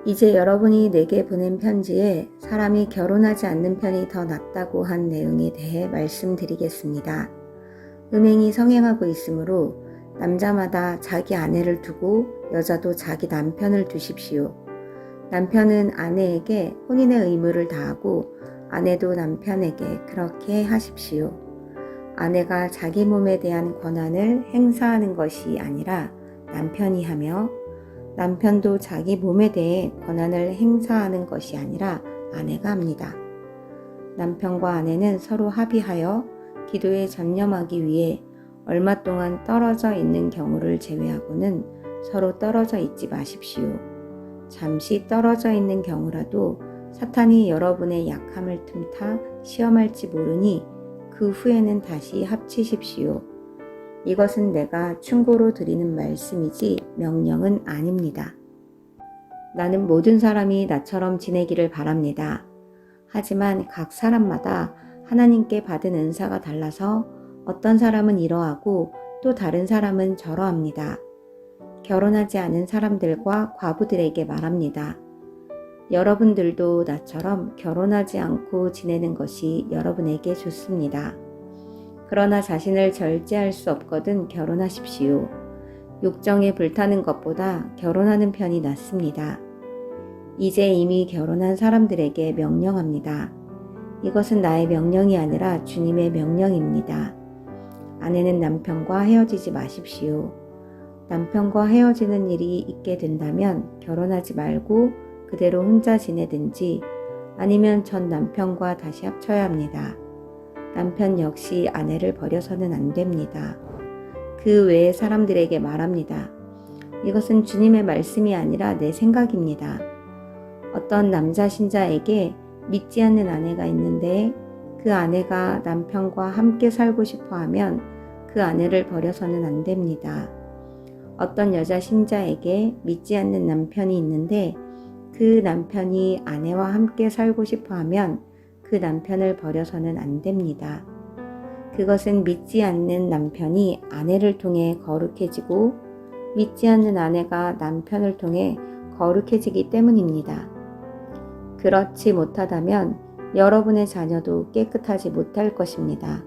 이제 여러분이 내게 보낸 편지에 사람이 결혼하지 않는 편이 더 낫다고 한 내용에 대해 말씀드리겠습니다. 음행이 성행하고 있으므로 남자마다 자기 아내를 두고 여자도 자기 남편을 두십시오. 남편은 아내에게 혼인의 의무를 다하고 아내도 남편에게 그렇게 하십시오. 아내가 자기 몸에 대한 권한을 행사하는 것이 아니라 남편이 하며 남편도 자기 몸에 대해 권한을 행사하는 것이 아니라 아내가 합니다. 남편과 아내는 서로 합의하여 기도에 전념하기 위해 얼마 동안 떨어져 있는 경우를 제외하고는 서로 떨어져 있지 마십시오. 잠시 떨어져 있는 경우라도 사탄이 여러분의 약함을 틈타 시험할지 모르니 그 후에는 다시 합치십시오. 이것은 내가 충고로 드리는 말씀이지 명령은 아닙니다. 나는 모든 사람이 나처럼 지내기를 바랍니다. 하지만 각 사람마다 하나님께 받은 은사가 달라서 어떤 사람은 이러하고 또 다른 사람은 저러합니다. 결혼하지 않은 사람들과 과부들에게 말합니다. 여러분들도 나처럼 결혼하지 않고 지내는 것이 여러분에게 좋습니다. 그러나 자신을 절제할 수 없거든 결혼하십시오. 욕정에 불타는 것보다 결혼하는 편이 낫습니다. 이제 이미 결혼한 사람들에게 명령합니다. 이것은 나의 명령이 아니라 주님의 명령입니다. 아내는 남편과 헤어지지 마십시오. 남편과 헤어지는 일이 있게 된다면 결혼하지 말고 그대로 혼자 지내든지 아니면 전 남편과 다시 합쳐야 합니다. 남편 역시 아내를 버려서는 안 됩니다. 그 외의 사람들에게 말합니다. 이것은 주님의 말씀이 아니라 내 생각입니다. 어떤 남자 신자에게 믿지 않는 아내가 있는데 그 아내가 남편과 함께 살고 싶어 하면 그 아내를 버려서는 안 됩니다. 어떤 여자 신자에게 믿지 않는 남편이 있는데 그 남편이 아내와 함께 살고 싶어 하면 그 남편을 버려서는 안 됩니다. 그것은 믿지 않는 남편이 아내를 통해 거룩해지고 믿지 않는 아내가 남편을 통해 거룩해지기 때문입니다. 그렇지 못하다면 여러분의 자녀도 깨끗하지 못할 것입니다.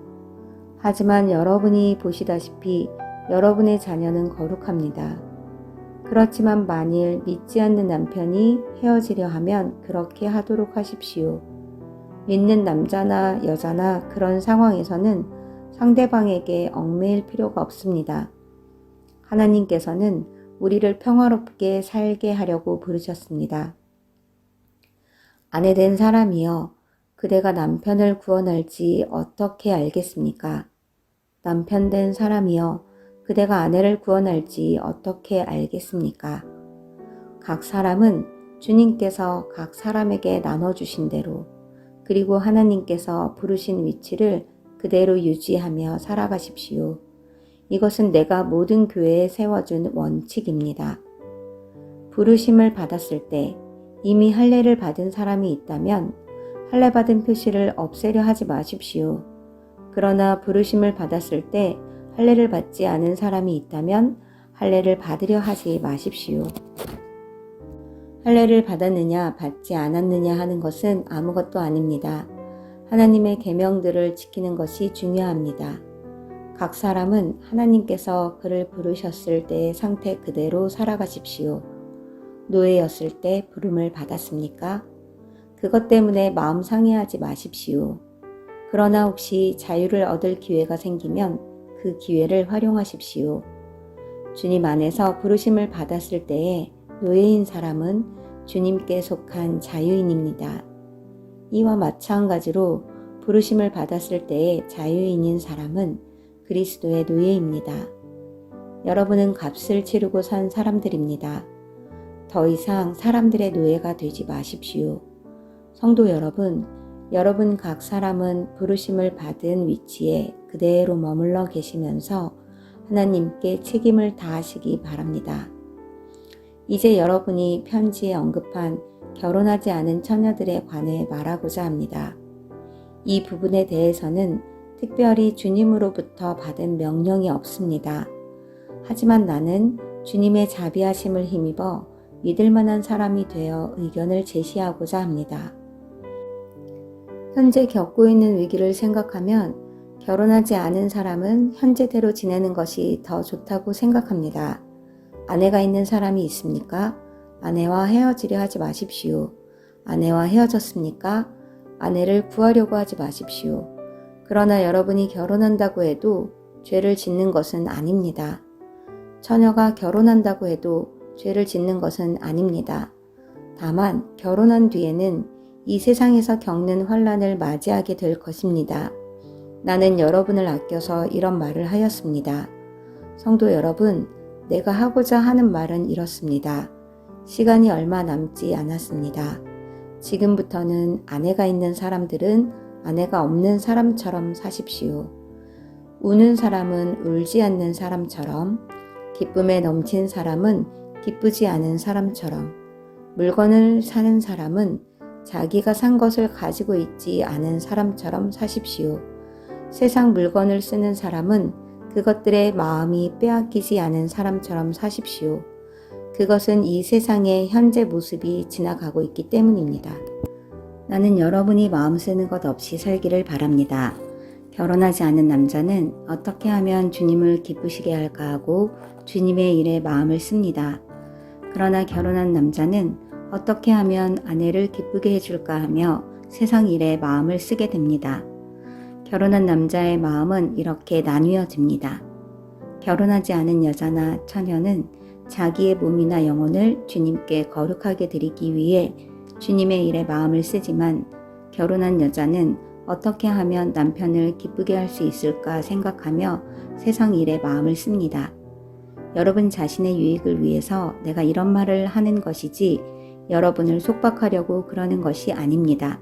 하지만 여러분이 보시다시피 여러분의 자녀는 거룩합니다. 그렇지만 만일 믿지 않는 남편이 헤어지려 하면 그렇게 하도록 하십시오. 믿는 남자나 여자나 그런 상황에서는 상대방에게 얽매일 필요가 없습니다. 하나님께서는 우리를 평화롭게 살게 하려고 부르셨습니다. 아내된 사람이여, 그대가 남편을 구원할지 어떻게 알겠습니까? 남편된 사람이여, 그대가 아내를 구원할지 어떻게 알겠습니까? 각 사람은 주님께서 각 사람에게 나눠주신 대로 그리고 하나님께서 부르신 위치를 그대로 유지하며 살아가십시오. 이것은 내가 모든 교회에 세워준 원칙입니다. 부르심을 받았을 때 이미 할례를 받은 사람이 있다면 할례 받은 표시를 없애려 하지 마십시오. 그러나 부르심을 받았을 때 할례를 받지 않은 사람이 있다면 할례를 받으려 하지 마십시오. 할례를 받았느냐 받지 않았느냐 하는 것은 아무것도 아닙니다. 하나님의 계명들을 지키는 것이 중요합니다. 각 사람은 하나님께서 그를 부르셨을 때의 상태 그대로 살아가십시오. 노예였을 때 부름을 받았습니까? 그것 때문에 마음 상해하지 마십시오. 그러나 혹시 자유를 얻을 기회가 생기면 그 기회를 활용하십시오. 주님 안에서 부르심을 받았을 때에 노예인 사람은 주님께 속한 자유인입니다. 이와 마찬가지로 부르심을 받았을 때에 자유인인 사람은 그리스도의 노예입니다. 여러분은 값을 치르고 산 사람들입니다. 더 이상 사람들의 노예가 되지 마십시오. 성도 여러분, 여러분 각 사람은 부르심을 받은 위치에 그대로 머물러 계시면서 하나님께 책임을 다하시기 바랍니다. 이제 여러분이 편지에 언급한 결혼하지 않은 처녀들에 관해 말하고자 합니다. 이 부분에 대해서는 특별히 주님으로부터 받은 명령이 없습니다. 하지만 나는 주님의 자비하심을 힘입어 믿을 만한 사람이 되어 의견을 제시하고자 합니다. 현재 겪고 있는 위기를 생각하면 결혼하지 않은 사람은 현재대로 지내는 것이 더 좋다고 생각합니다. 아내가 있는 사람이 있습니까? 아내와 헤어지려 하지 마십시오. 아내와 헤어졌습니까? 아내를 구하려고 하지 마십시오. 그러나 여러분이 결혼한다고 해도 죄를 짓는 것은 아닙니다. 처녀가 결혼한다고 해도 죄를 짓는 것은 아닙니다. 다만 결혼한 뒤에는 이 세상에서 겪는 환난을 맞이하게 될 것입니다. 나는 여러분을 아껴서 이런 말을 하였습니다. 성도 여러분, 내가 하고자 하는 말은 이렇습니다. 시간이 얼마 남지 않았습니다. 지금부터는 아내가 있는 사람들은 아내가 없는 사람처럼 사십시오. 우는 사람은 울지 않는 사람처럼, 기쁨에 넘친 사람은 기쁘지 않은 사람처럼, 물건을 사는 사람은 자기가 산 것을 가지고 있지 않은 사람처럼 사십시오. 세상 물건을 쓰는 사람은 그것들의 마음이 빼앗기지 않은 사람처럼 사십시오. 그것은 이 세상의 현재 모습이 지나가고 있기 때문입니다. 나는 여러분이 마음 쓰는 것 없이 살기를 바랍니다. 결혼하지 않은 남자는 어떻게 하면 주님을 기쁘시게 할까 하고 주님의 일에 마음을 씁니다. 그러나 결혼한 남자는 어떻게 하면 아내를 기쁘게 해줄까 하며 세상 일에 마음을 쓰게 됩니다. 결혼한 남자의 마음은 이렇게 나뉘어집니다. 결혼하지 않은 여자나 처녀는 자기의 몸이나 영혼을 주님께 거룩하게 드리기 위해 주님의 일에 마음을 쓰지만 결혼한 여자는 어떻게 하면 남편을 기쁘게 할 수 있을까 생각하며 세상 일에 마음을 씁니다. 여러분 자신의 유익을 위해서 내가 이런 말을 하는 것이지 여러분을 속박하려고 그러는 것이 아닙니다.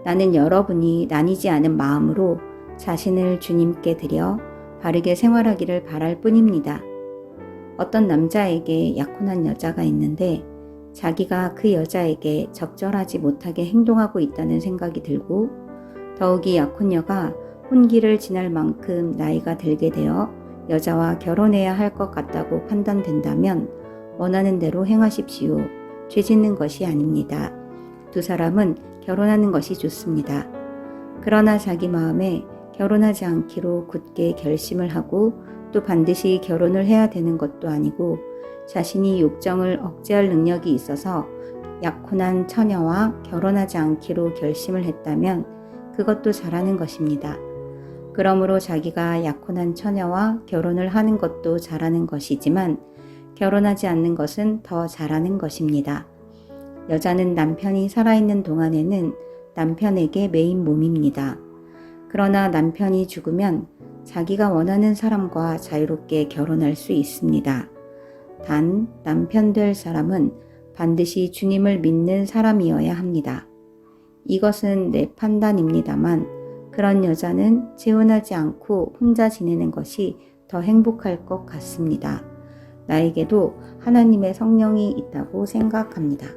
나는 여러분이 나뉘지 않은 마음으로 자신을 주님께 드려 바르게 생활하기를 바랄 뿐입니다. 어떤 남자에게 약혼한 여자가 있는데 자기가 그 여자에게 적절하지 못하게 행동하고 있다는 생각이 들고 더욱이 약혼녀가 혼기를 지날 만큼 나이가 들게 되어 여자와 결혼해야 할 것 같다고 판단된다면 원하는 대로 행하십시오. 죄 짓는 것이 아닙니다. 두 사람은 결혼하는 것이 좋습니다. 그러나 자기 마음에 결혼하지 않기로 굳게 결심을 하고 또 반드시 결혼을 해야 되는 것도 아니고 자신이 욕정을 억제할 능력이 있어서 약혼한 처녀와 결혼하지 않기로 결심을 했다면 그것도 잘하는 것입니다. 그러므로 자기가 약혼한 처녀와 결혼을 하는 것도 잘하는 것이지만 결혼하지 않는 것은 더 잘하는 것입니다. 여자는 남편이 살아있는 동안에는 남편에게 매인 몸입니다. 그러나 남편이 죽으면 자기가 원하는 사람과 자유롭게 결혼할 수 있습니다. 단 남편 될 사람은 반드시 주님을 믿는 사람이어야 합니다. 이것은 내 판단입니다만 그런 여자는 재혼하지 않고 혼자 지내는 것이 더 행복할 것 같습니다. 나에게도 하나님의 성령이 있다고 생각합니다.